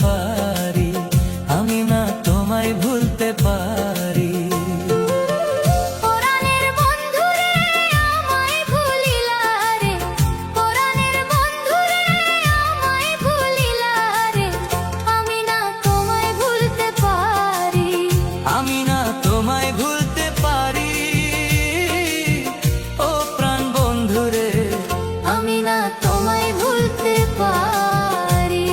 পারি, আমি না তোমায় ভুলতে পারি। পরাণের বন্ধুরে আমায় ভুলিলা রে, পরাণের বন্ধুরে আমায় ভুলিলা রে, আমি না তোমায় ভুলতে পারি, আমি না তোমায় ভুলতে পারি। ও প্রাণ বন্ধুরে, আমি না তোমায় ভুলতে পারি।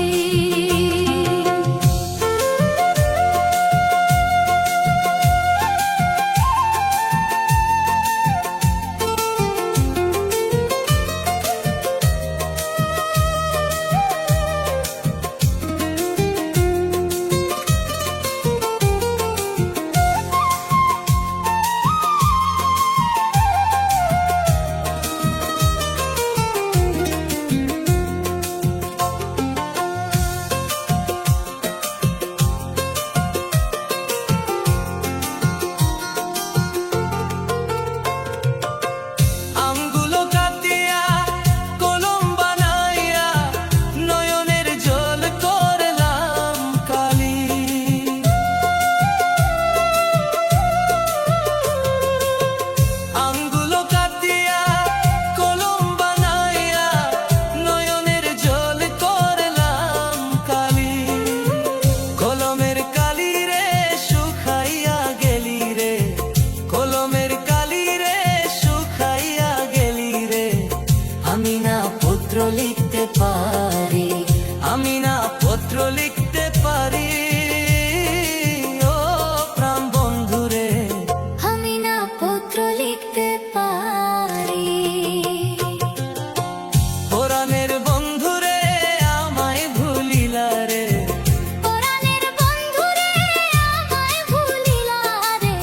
আঙ্গুলো কাটিয়া কলম বানাইয়া নয়নের জল করলাম কালি। আঙ্গুলো কাটিয়া কলম বানাইয়া নয়নের জল করলাম কালি। কলমের কালি রে শুকাইয়া গেলি রে, কলমের কালি রে শুকাইয়া গেলি রে, আমি না পত্র লিখতে পারি, আমি না পত্র লিখতে পারি। ও প্রাণ বন্ধুরে, আমি না পত্র লিখতে পারি। পরাণের বন্ধুরে আমায় ভুলিলা রে, পরাণের বন্ধুরে আমায় ভুলিলা রে,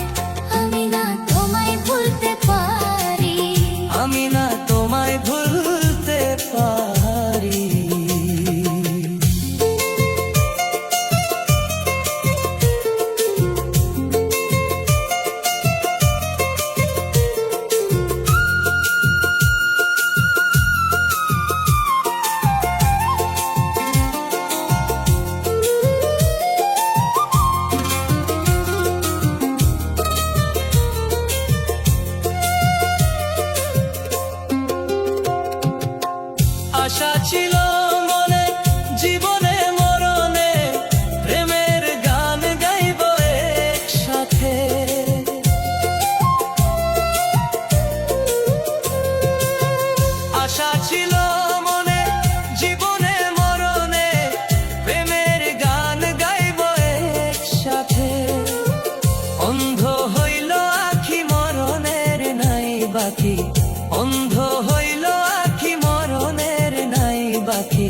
আমি না তোমায় ভুলতে পারি, আমি না তোমায় ভুলতে পারি। আশা ছিল মনে জীবনে মরণে প্রেমের গান গাইব একসাথে। আশা ছিল মনে জীবনে মরণে প্রেমের গান গাইব একসাথে। অন্ধ হইল আখি মরণের নাই বাকি, অন্ধ হইল আখি মরণের নাই বাকি।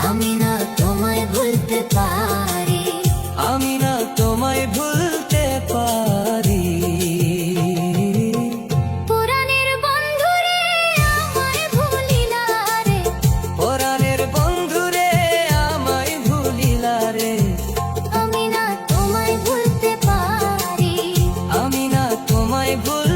আমি না তোমায় ভুলতে পারি, আমি না তোমায় ভুলতে পারি। পরাণের বন্ধুরে আমায় ভুলিলা রে, পরাণের বন্ধুরে আমায় ভুলিলা রে, আমি না তোমায় ভুলতে পারি, আমি না তোমায় ভুল